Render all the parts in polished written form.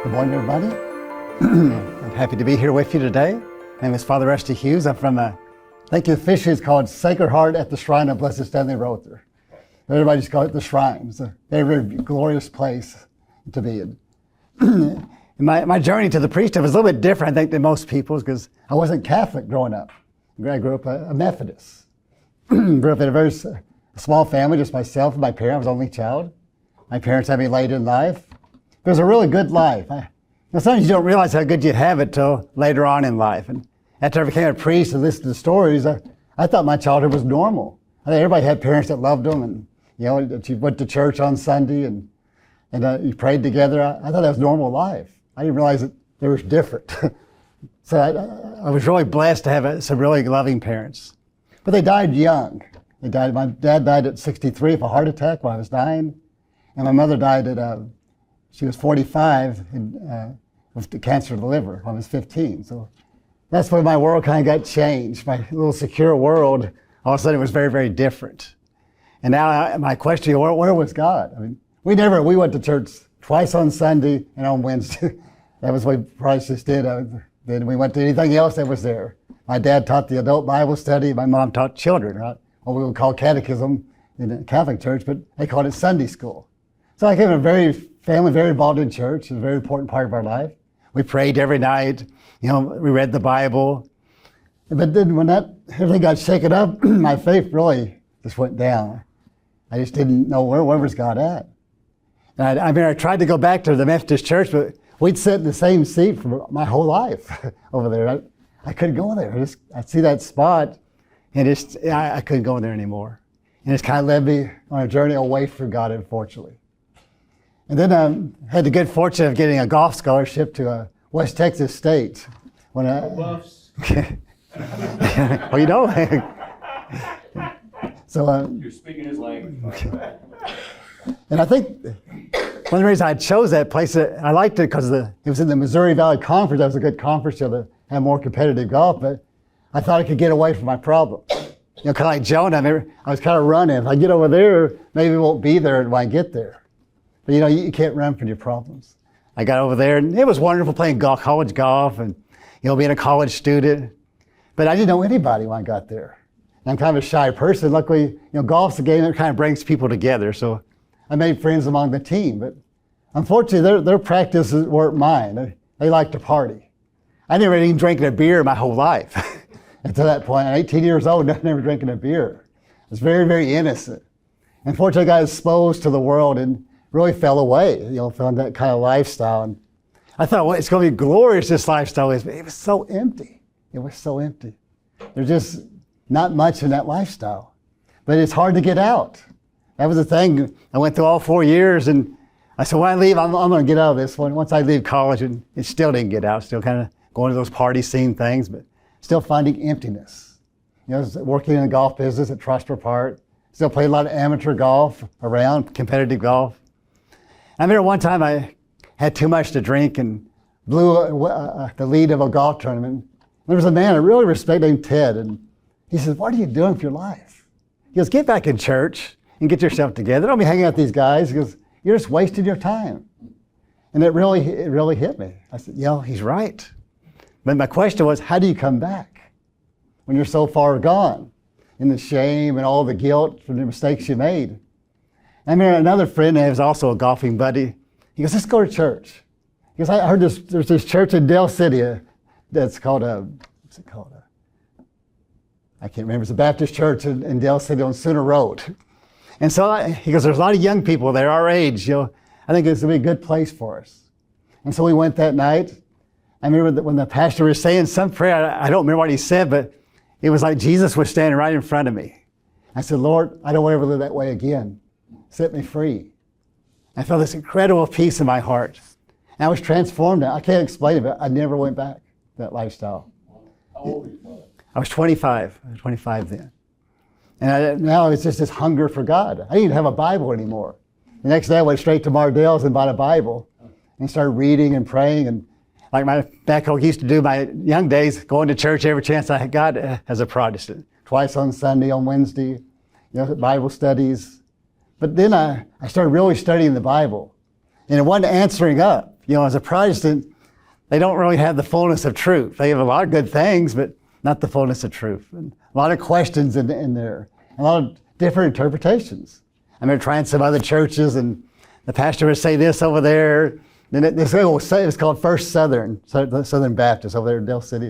Good morning, everybody. I'm happy to be here with you today. My name is Father Hewes. I'm from I think officially it's called Sacred Heart at the Shrine of Blessed Stanley Rother. Everybody just calls it the Shrine. It's a very, very glorious place to be in. My journey to the priesthood was a little bit different, I think, than most people's, because I wasn't Catholic growing up. I grew up a Methodist. Grew up in a very small family, just myself and my parents. I was the only child. My parents had me late in life. It was a really good life. Sometimes you don't realize how good you have it till later on in life. And after I became a priest and listened to stories, I thought my childhood was normal. I think everybody had parents that loved them, and that you went to church on Sunday and you prayed together. I thought that was normal life. I didn't realize that they were different. So I was really blessed to have some really loving parents. But they died young. My dad died at 63 of a heart attack while I was 9, and my mother died at she was 45 with cancer of the liver when I was 15. So that's when my world kind of got changed. My little secure world, all of a sudden, it was very, very different. And now my question, where was God? I mean, we went to church twice on Sunday and on Wednesday. That was what Christ just did. Then we went to anything else that was there. My dad taught the adult Bible study. My mom taught children, right? What we would call catechism in the Catholic Church, but they called it Sunday school. So I came from a family very involved in church. It was a very important part of our life. We prayed every night. We read the Bible. But then when everything got shaken up, my faith really just went down. I just didn't know where was God at. And I tried to go back to the Methodist church, but we'd sit in the same seat for my whole life over there. I couldn't go there. I'd see that spot, and I couldn't go in there anymore. And it's kind of led me on a journey away from God, unfortunately. And then I had the good fortune of getting a golf scholarship to West Texas State. When Buffs. Well, So you're speaking his language. And I think one of the reasons I chose that place, I liked it because it was in the Missouri Valley Conference. That was a good conference to have more competitive golf, but I thought I could get away from my problem. Kind of like Jonah, I was kind of running. If I get over there, maybe it won't be there when I get there. But you can't run from your problems. I got over there, and it was wonderful playing college golf and being a college student. But I didn't know anybody when I got there. And I'm kind of a shy person. Luckily, golf's a game that kind of brings people together. So I made friends among the team. But unfortunately, their practices weren't mine. They like to party. I never even drank a beer my whole life. And to that point, I'm 18 years old, and I never drinking a beer. I was very, very innocent. Unfortunately, I got exposed to the world and really fell away, fell into that kind of lifestyle. And I thought, well, it's going to be glorious, this lifestyle is, but it was so empty. It was so empty. There's just not much in that lifestyle. But it's hard to get out. That was the thing. I went through all 4 years, and I said, when I leave, I'm going to get out of this one. Once I leave college, and it still didn't get out, still kind of going to those party scene things, but still finding emptiness. Working in the golf business at Trusper Park, still played a lot of amateur golf around, competitive golf. I remember one time I had too much to drink and blew the lead of a golf tournament. There was a man I really respect named Ted, and he says, "What are you doing with your life?" He goes, "Get back in church and get yourself together. Don't be hanging out with these guys." He goes, "You're just wasting your time." And it really hit me. I said, he's right. But my question was, how do you come back when you're so far gone in the shame and all the guilt for the mistakes you made? I remember another friend who was also a golfing buddy. He goes, "Let's go to church." He goes, "I heard there's this church in Del City that's called what's it called? I can't remember. It's a Baptist church in Del City on Sooner Road." And so he goes, "There's a lot of young people there our age. I think it's going to be a good place for us." And so we went that night. I remember when the pastor was saying some prayer, I don't remember what he said, but it was like Jesus was standing right in front of me. I said, "Lord, I don't want to ever live that way again. Set me free." I felt this incredible peace in my heart. And I was transformed. I can't explain it, but I never went back to that lifestyle. How old were you? I was 25. I was 25 then. And now it's just this hunger for God. I didn't even have a Bible anymore. The next day I went straight to Mardell's and bought a Bible and started reading and praying. And like my back home used to do my young days, going to church every chance I got as a Protestant. Twice on Sunday, on Wednesday, Bible studies. But then I started really studying the Bible. And it wasn't answering up. as a Protestant, they don't really have the fullness of truth. They have a lot of good things, but not the fullness of truth. And a lot of questions in there, a lot of different interpretations. I remember trying some other churches, and the pastor would say this over there. Then it was called First Southern Baptist over there in Del City.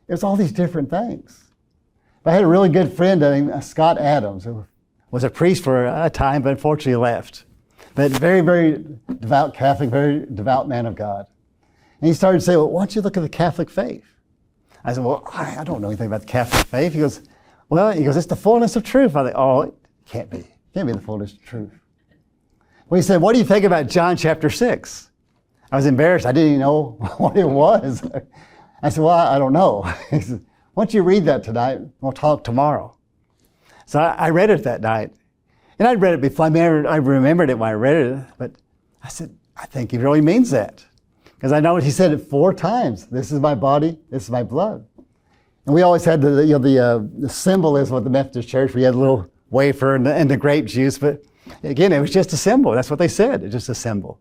It was all these different things. But I had a really good friend named Scott Adams, who was a priest for a time, but unfortunately left. But very, very devout Catholic, very devout man of God. And he started to say, well, why don't you look at the Catholic faith? I said, well, I don't know anything about the Catholic faith. He goes, it's the fullness of truth. I thought, oh, it can't be. It can't be the fullness of truth. Well, he said, what do you think about John chapter 6? I was embarrassed. I didn't even know what it was. I said, well, I don't know. He said, why don't you read that tonight? We'll talk tomorrow. So I read it that night. And I'd read it before. I remembered it when I read it. But I said, I think he really means that. Because I know he said it 4 times. This is my body. This is my blood. And we always had the symbolism of the Methodist Church. We had a little wafer and the grape juice. But again, it was just a symbol. That's what they said. It's just a symbol.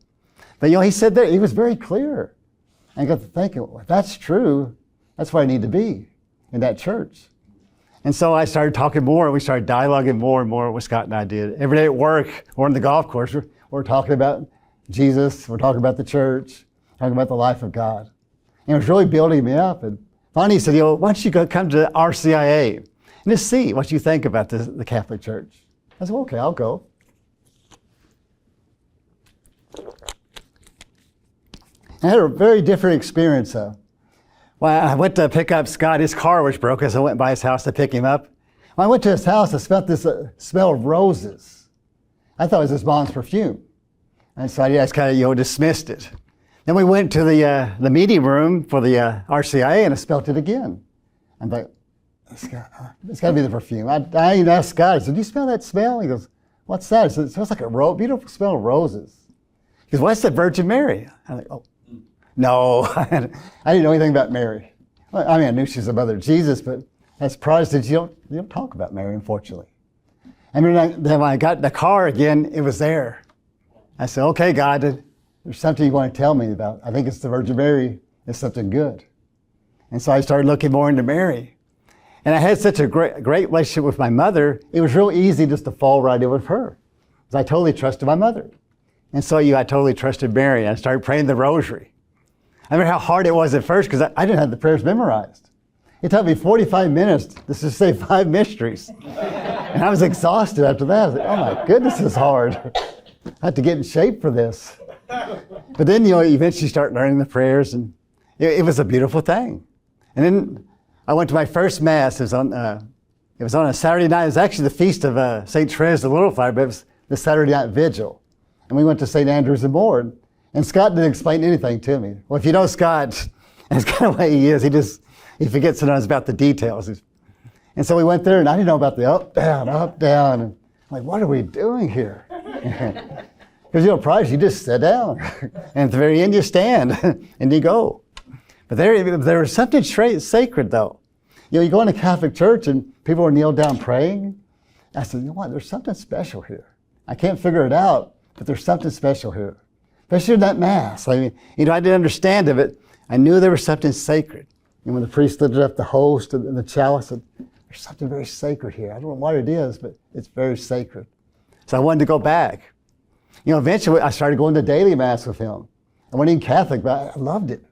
But he said that. He was very clear. And I got to thinking, well, if that's true, that's where I need to be, in that church. And so I started talking more. We started dialoguing more and more, what Scott and I did. Every day at work or on the golf course, we're talking about Jesus. We're talking about the church, talking about the life of God. And it was really building me up. And finally he said, why don't you come to RCIA and just see what you think about the Catholic Church. I said, well, okay, I'll go. I had a very different experience. When I went to pick up Scott, his car was broken, so I went by his house to pick him up. When I went to his house, I smelled this smell of roses. I thought it was his mom's perfume. And so I just kind of dismissed it. Then we went to the meeting room for the RCIA, and I smelled it again. I'm like, it's got to be the perfume. I even asked Scott, I said, do you smell that smell? He goes, what's that? I said, it smells like a beautiful smell of roses. He goes, well, that's the Virgin Mary. I'm like, oh. No, I didn't know anything about Mary. I mean, I knew she's the mother of Jesus, but as Protestants, you don't talk about Mary, unfortunately. And then when I got in the car again, it was there. I said, okay, God, there's something you want to tell me about. I think it's the Virgin Mary. It's something good. And so I started looking more into Mary. And I had such a great relationship with my mother, it was real easy just to fall right in with her. Because I totally trusted my mother. And so I totally trusted Mary. I started praying the rosary. I remember how hard it was at first because I didn't have the prayers memorized. It took me 45 minutes to just say 5 mysteries. And I was exhausted after that. I was like, oh my goodness, this is hard. I had to get in shape for this. But then, you eventually start learning the prayers, and it was a beautiful thing. And then I went to my first Mass. It was on a Saturday night. It was actually the feast of St. Therese the Little Flower, but it was the Saturday night vigil. And we went to St. Andrew's and More. And Scott didn't explain anything to me. Well, if you know Scott, that's kind of the way he is. He forgets sometimes about the details. And so we went there, and I didn't know about the up, down. And I'm like, what are we doing here? Because, Protestant, you just sit down. And at the very end, you stand, and you go. But there was something sacred, though. You go in a Catholic church, and people are kneeled down praying. I said, you know what? There's something special here. I can't figure it out, but there's something special here. Especially in that Mass. I mean, I didn't understand of it. I knew there was something sacred. And when the priest lifted up the host and the chalice, there's something very sacred here. I don't know what it is, but it's very sacred. So I wanted to go back. Eventually I started going to daily Mass with him. I wasn't even Catholic, but I loved it.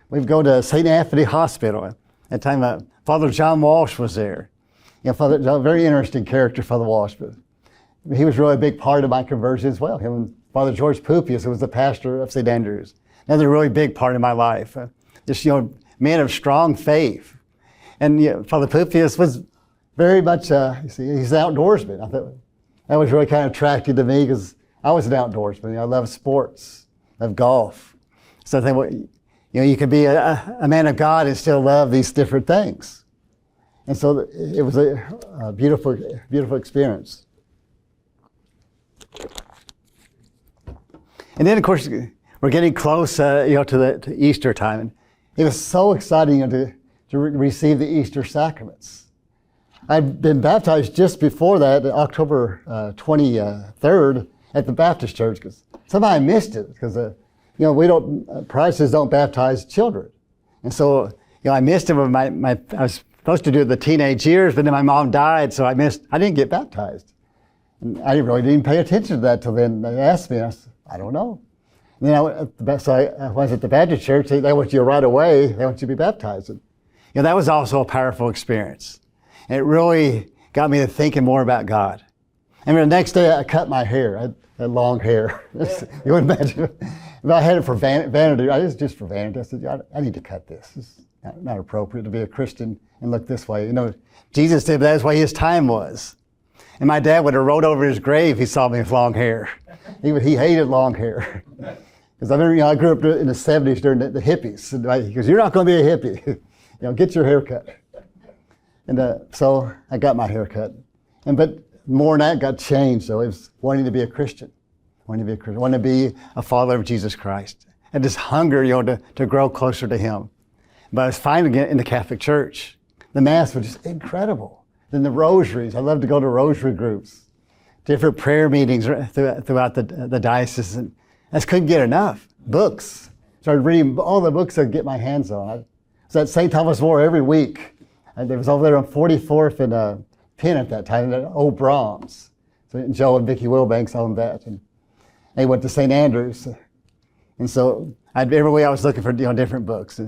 We'd go to St. Anthony Hospital. At the time, Father John Walsh was there. Father John, very interesting character, Father Walsh, but he was really a big part of my conversion as well. Him and Father George Pupius, who was the pastor of St. Andrews. Another really big part of my life. Just, man of strong faith. And Father Pupius was very much, he's an outdoorsman. I thought that was really kind of attractive to me because I was an outdoorsman. I love sports, love golf. So I think, you can be a man of God and still love these different things. And so it was a beautiful, beautiful experience. And then, of course, we're getting close, to Easter time. And it was so exciting, to receive the Easter sacraments. I'd been baptized just before that, October 23rd, at the Baptist church, because somehow I missed it, because we don't, Protestants don't baptize children. And so, I missed it when I was supposed to do it the teenage years, but then my mom died, so I didn't get baptized. And I really didn't pay attention to that till then. They asked me, and I said, I don't know. And then I was at the Baptist church. They want you right away. They want you to be baptized. And, that was also a powerful experience. And it really got me to thinking more about God. And the next day I cut my hair. I had long hair. You wouldn't imagine. But I had it for vanity. It was just for vanity. I said, I need to cut this. It's not appropriate to be a Christian and look this way. Jesus said that's why his time was. And my dad would have rolled over his grave if he saw me with long hair. He hated long hair. Because I remember, I grew up in the 70s during the hippies. And he goes, you're not going to be a hippie. Get your hair cut. And so I got my hair cut. But more than that got changed. So it was wanting to be a Christian. Wanting to be a follower of Jesus Christ. And this hunger, to grow closer to him. But I was finally getting in the Catholic Church. The Mass was just incredible. Then the rosaries. I love to go to rosary groups. Different prayer meetings throughout the diocese. And I just couldn't get enough. Books. Started reading all the books I could get my hands on. I was at St. Thomas More every week. It was over there on 44th and Penn at that time, at Old Brahms. So Joe and Vicki Wilbanks owned that. And they went to St. Andrews. And so every week I was looking for different books.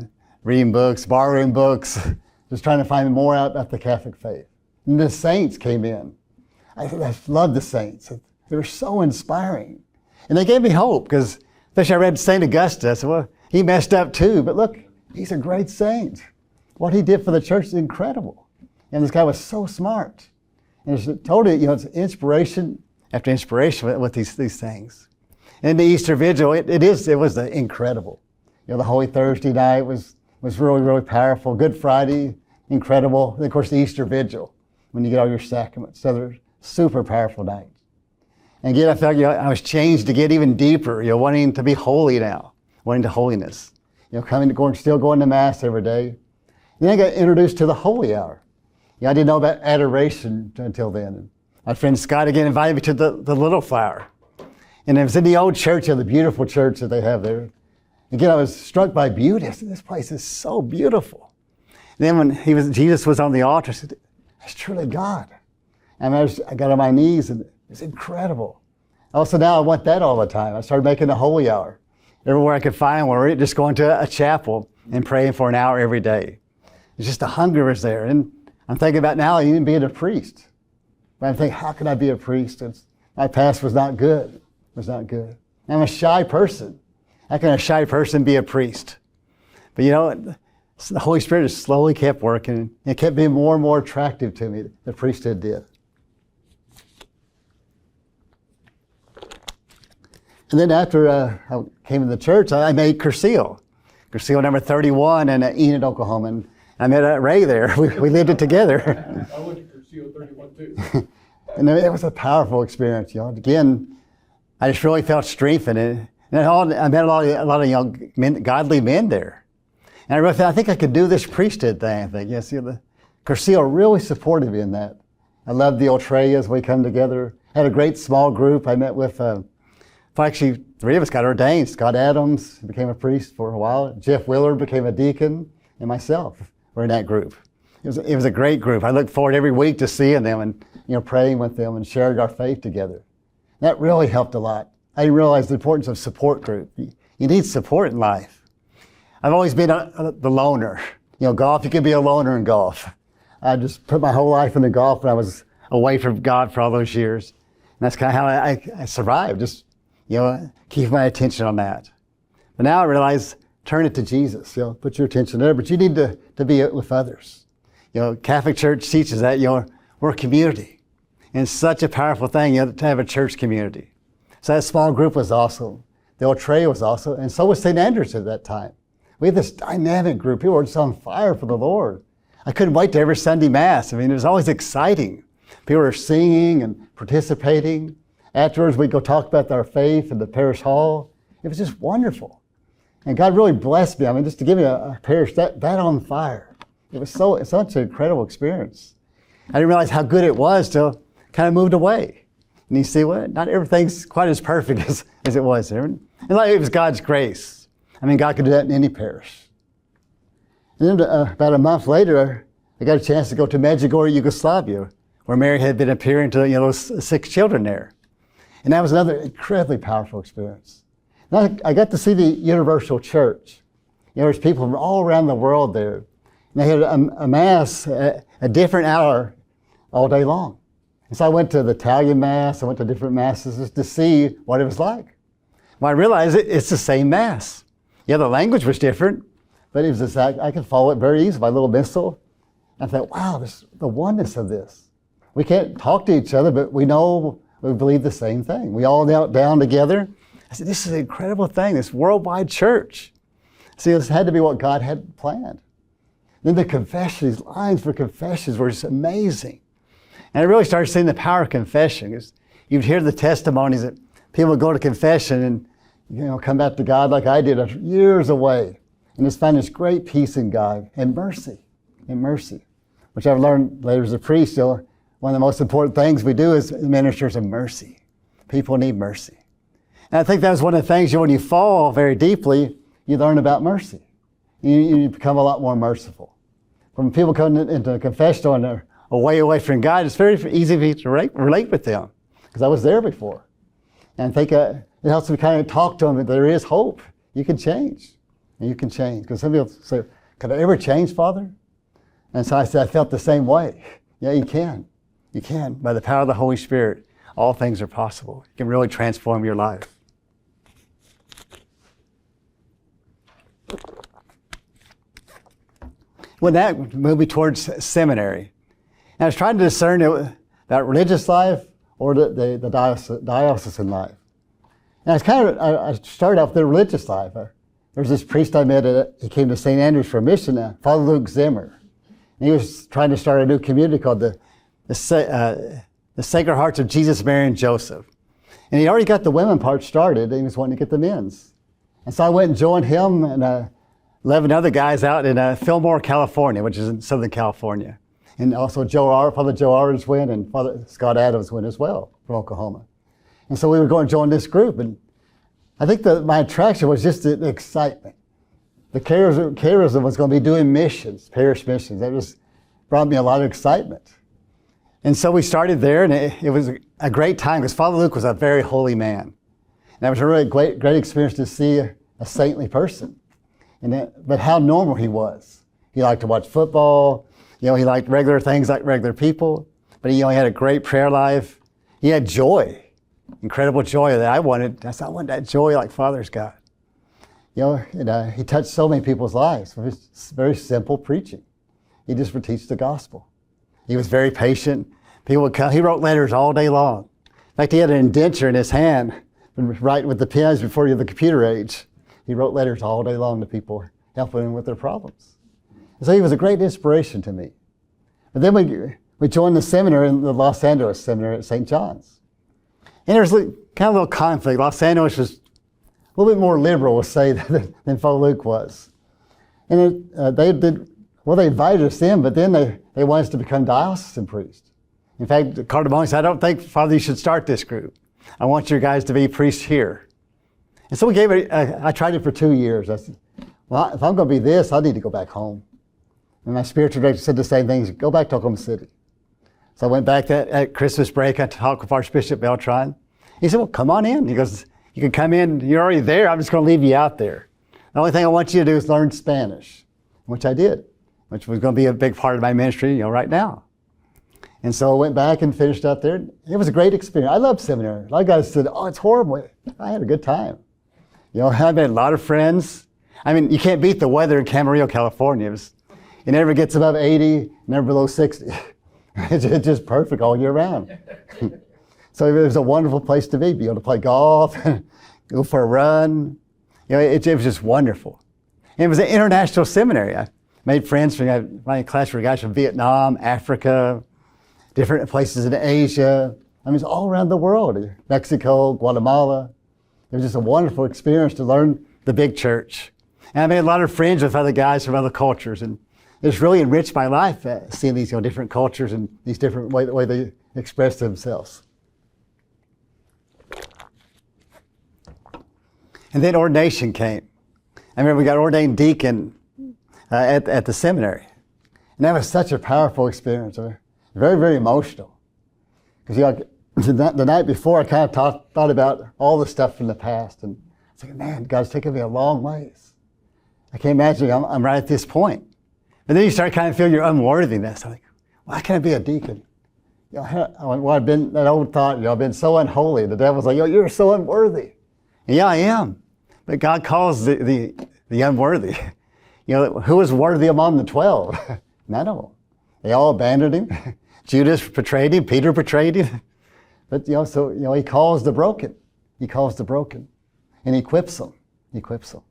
Reading books, borrowing books, just trying to find more out about the Catholic faith. And the saints came in. I loved the saints. They were so inspiring. And they gave me hope, because especially I read St. Augustine. I said, well, he messed up too, but look, he's a great saint. What he did for the church is incredible. And this guy was so smart. And it's totally, it's inspiration after inspiration with these things. And the Easter Vigil, it was incredible. The Holy Thursday night was really, really powerful. Good Friday, incredible. And of course, the Easter Vigil, when you get all your sacraments. So they're super powerful nights. And again, I felt I was changed to get even deeper, wanting to be holy now, wanting to holiness. Still going to Mass every day. And then I got introduced to the Holy Hour. I didn't know about adoration until then. And my friend Scott again invited me to the Little Flower. And it was in the old church, the beautiful church that they have there. Again, I was struck by beauty. I said, this place is so beautiful. And then when Jesus was on the altar, I said, that's truly God. And I got on my knees, and it's incredible. Also, now I want that all the time. I started making the Holy Hour. Everywhere I could find one, just going to a chapel and praying for an hour every day. It's just the hunger was there. And I'm thinking about now even being a priest. But I'm thinking, how can I be a priest? My past was not good. I'm a shy person. How can a shy person be a priest? But the Holy Spirit just slowly kept working. It kept being more and more attractive to me, the priesthood did. And then after I came to the church, I made Cursillo number 31 in Enid, Oklahoma. And I met Ray there. We lived it together. I went to Cursillo 31 too. And it was a powerful experience. Again, I just really felt strengthened. And I met a lot of young men, godly men there. And I really thought, I think I could do this priesthood thing. I think, yes, the Cursillo really supported me in that. I loved the Ultrayas. We come together. Had a great small group. I met with, actually, 3 of us got ordained. Scott Adams became a priest for a while. Jeff Willard became a deacon, and myself were in that group. It was a great group. I look forward every week to seeing them and praying with them and sharing our faith together. That really helped a lot. I realized the importance of support group. You need support in life. I've always been the loner. Golf, you can be a loner in golf. I just put my whole life into golf when I was away from God for all those years. And that's kind of how I survived, just, keep my attention on that. But now I realize, turn it to Jesus. Put your attention there, but you need to be with others. Catholic Church teaches that, we're a community. And it's such a powerful thing, to have a church community. So that small group was awesome. The Ultra was awesome, and so was St. Andrews at that time. We had this dynamic group. People were just on fire for the Lord. I couldn't wait to every Sunday Mass. It was always exciting. People were singing and participating. Afterwards, we'd go talk about our faith in the parish hall. It was just wonderful. And God really blessed me. Just to give me a parish that on fire. It was such an incredible experience. I didn't realize how good it was till kind of moved away. And you see what? Not everything's quite as perfect as it was there. And like it was God's grace. I mean, God could do that in any parish. And then about a month later, I got a chance to go to Medjugorje, Yugoslavia, where Mary had been appearing to those 6 children there. And that was another incredibly powerful experience. And I got to see the Universal Church. There's people from all around the world there. And they had a mass at a different hour all day long. And so I went to the Italian Mass, I went to different masses just to see what it was like. Well, I realized it's the same Mass. Yeah, the language was different, but it was just, I could follow it very easily, my little missal. I thought, wow, the oneness of this. We can't talk to each other, but we know we believe the same thing. We all knelt down together. I said, this is an incredible thing, this worldwide church. See, this had to be what God had planned. Then the confession, these lines for confessions were just amazing. And I really started seeing the power of confession. Because you'd hear the testimonies that people would go to confession and come back to God like I did years away. And just find this great peace in God and mercy, which I've learned later as a priest. One of the most important things we do as ministers of mercy. People need mercy. And I think that was one of the things, when you fall very deeply, you learn about mercy. You become a lot more merciful. When people come into a confession and they're away from God, it's very easy to relate with them, because I was there before. And I think it helps me kind of talk to them that there is hope. You can change. And you can change. Because some people say, could I ever change, Father? And so I said, I felt the same way. Yeah, you can. You can. By the power of the Holy Spirit, all things are possible. You can really transform your life. When that moved me towards seminary, and I was trying to discern that religious life or the diocesan life. And I started off with the religious life. There was this priest I met, he came to St. Andrews for a mission, Father Luke Zimmer. And he was trying to start a new community called the Sacred Hearts of Jesus, Mary, and Joseph. And he already got the women part started, and he was wanting to get the men's. And so I went and joined him and 11 other guys out in Fillmore, California, which is in Southern California. And also Father Joe Ards went, and Father Scott Adams went as well from Oklahoma. And so we were going to join this group, and I think my attraction was just the excitement. The charism was going to be doing missions, parish missions. That just brought me a lot of excitement. And so we started there, and it was a great time, because Father Luke was a very holy man. And that was a really great experience to see a saintly person. But how normal he was. He liked to watch football. He liked regular things like regular people. But he had a great prayer life. He had joy, incredible joy that I wanted. I want that joy like Father's got. He touched so many people's lives with his very simple preaching. He just would teach the gospel. He was very patient. People would come. He wrote letters all day long. In fact, he had an indenture in his hand, writing with the pens before the computer age. He wrote letters all day long to people, helping them with their problems. And so he was a great inspiration to me. But then we joined the seminary in the Los Angeles Seminary at St. John's. And there was kind of a little conflict. Los Angeles was a little bit more liberal, we'll say, than Father Luke was. And they invited us in, but then they wanted us to become diocesan priests. In fact, the Cardamone said, I don't think, Father, you should start this group. I want your guys to be priests here. And so we gave it, I tried it for 2 years. I said, well, if I'm going to be this, I need to go back home. And my spiritual director said the same thing, go back to Oklahoma City. So I went back at Christmas break, I talked with Archbishop Beltran. He said, well, come on in. He goes, you can come in, you're already there, I'm just going to leave you out there. The only thing I want you to do is learn Spanish, which I did, which was going to be a big part of my ministry, right now. And so I went back and finished out there. It was a great experience. I loved seminary. A lot of guys said, oh, it's horrible. I had a good time. I made a lot of friends. I mean, you can't beat the weather in Camarillo, California. It never gets above 80, never below 60. It's just perfect all year round. So it was a wonderful place to be able to play golf, go for a run. It was just wonderful. And it was an international seminary. I made friends from my class were guys from Vietnam, Africa, different places in Asia. I mean, it's all around the world. Mexico, Guatemala. It was just a wonderful experience to learn the big church. And I made a lot of friends with other guys from other cultures. And it's really enriched my life seeing these different cultures and these different way they express themselves. And then ordination came. I remember we got ordained deacon at the seminary. And that was such a powerful experience. Very, very emotional. Because the night before, I kind of thought about all the stuff from the past. And I was thinking, man, God's taken me a long ways. I can't imagine I'm right at this point. But then you start kind of feeling your unworthiness. I'm like, why can't I be a deacon? I've been, that old thought, I've been so unholy. The devil's like, you're so unworthy. And yeah, I am. But God calls the unworthy. Who was worthy among the 12? None of them. They all abandoned him. Judas betrayed him. Peter betrayed him. But, he calls the broken. He calls the broken. And he equips them. He equips them.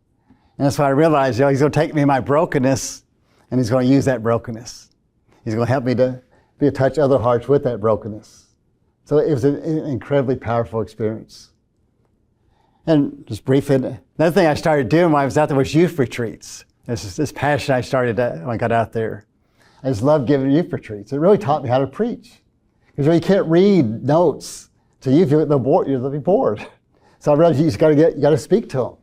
And that's why I realized, he's going to take me in my brokenness, and he's going to use that brokenness. He's going to help me to touch other hearts with that brokenness. So it was an incredibly powerful experience. And just briefly, another thing I started doing when I was out there was youth retreats. This passion I started when I got out there. I just loved giving youth retreats. It really taught me how to preach. Because you can't read notes to youth, you'll be bored. So I realized you got to speak to them.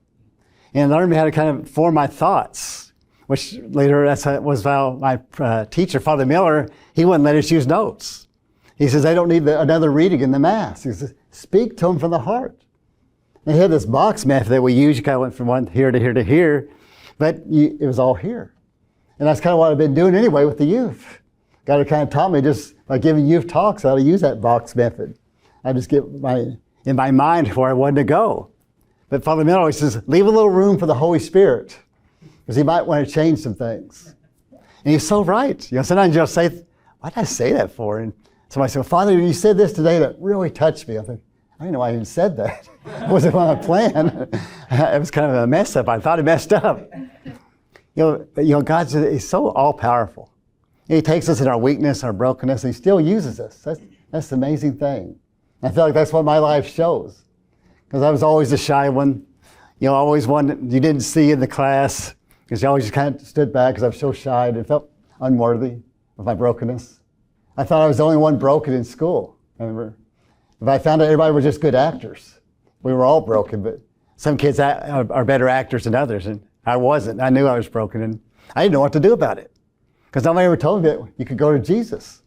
And learn how to kind of form my thoughts, which later was how my teacher, Father Miller, he wouldn't let us use notes. He says, they don't need another reading in the Mass. He says, speak to them from the heart. And he had this box method that we used. You kind of went from one here to here to here, but it was all here. And that's kind of what I've been doing anyway with the youth. God kind of taught me just by giving youth talks how to use that box method. I just get in my mind where I wanted to go. But Father Miller always says, leave a little room for the Holy Spirit, because he might want to change some things. And he's so right. Sometimes you'll say, why did I say that for? And somebody said, well, Father, you said this today that really touched me. I think, I didn't know I even said that. It wasn't on my plan. It was kind of a mess up. I thought it messed up. He's so all-powerful. He takes us in our weakness, our brokenness, and he still uses us. That's the amazing thing. I feel like that's what my life shows. Because I was always the shy one. Always one that you didn't see in the class. Because you always just kind of stood back because I was so shy and felt unworthy of my brokenness. I thought I was the only one broken in school. Remember? If I found out everybody were just good actors. We were all broken, but some kids are better actors than others, and I wasn't. I knew I was broken, and I didn't know what to do about it. Because nobody ever told me that you could go to Jesus.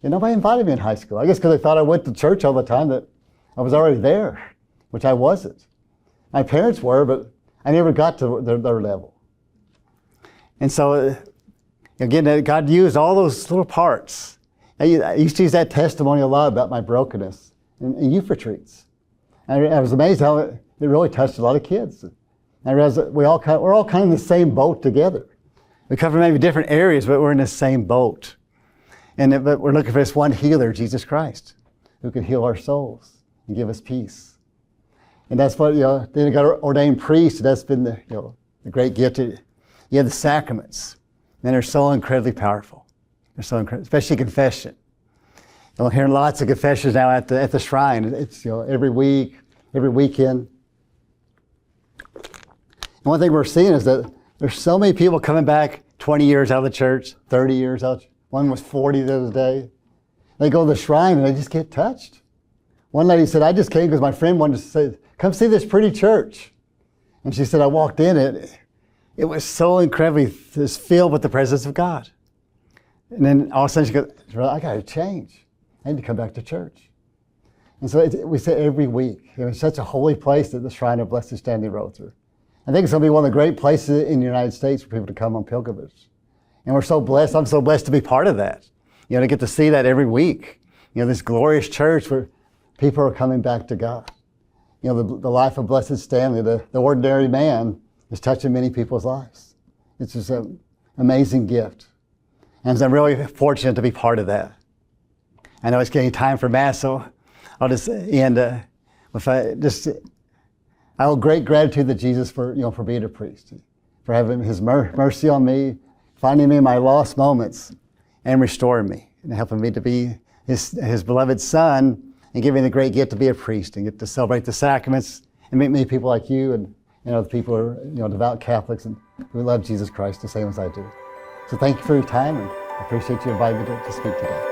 And nobody invited me in high school. I guess because they thought I went to church all the time, that I was already there, which I wasn't. My parents were, but I never got to their level. And so, again, God used all those little parts. I used to use that testimony a lot about my brokenness in youth retreats. And I was amazed how it really touched a lot of kids. And I realized that we're all kind of in the same boat together. We come from maybe different areas, but we're in the same boat. But we're looking for this one healer, Jesus Christ, who can heal our souls and give us peace. And that's what, then I got ordained priest, and that's been the great gift. You have the sacraments, and they're so incredibly powerful. They're so incredible, especially confession. I'm hearing lots of confessions now at the shrine. It's every week, every weekend. And one thing we're seeing is that there's so many people coming back 20 years out of the church, 30 years out. One was 40 the other day. They go to the shrine and they just get touched. One lady said, I just came because my friend wanted to say, come see this pretty church. And she said, I walked in, it was so incredibly filled with the presence of God. And then all of a sudden she goes, I got to change. I need to come back to church. And so we say every week. It's such a holy place at the Shrine of Blessed Stanley Rother. I think it's going to be one of the great places in the United States for people to come on pilgrimage. And we're so blessed. I'm so blessed to be part of that. To get to see that every week. This glorious church where people are coming back to God. The life of Blessed Stanley, the ordinary man, is touching many people's lives. It's just an amazing gift. And I'm really fortunate to be part of that. I know it's getting time for Mass, so I'll just end with I owe great gratitude to Jesus for being a priest, for having His mercy on me, finding me in my lost moments, and restoring me, and helping me to be His beloved Son, and giving the great gift to be a priest and get to celebrate the sacraments and meet many people like you and other people who are devout Catholics and who love Jesus Christ the same as I do. So thank you for your time, and I appreciate you inviting me to speak today.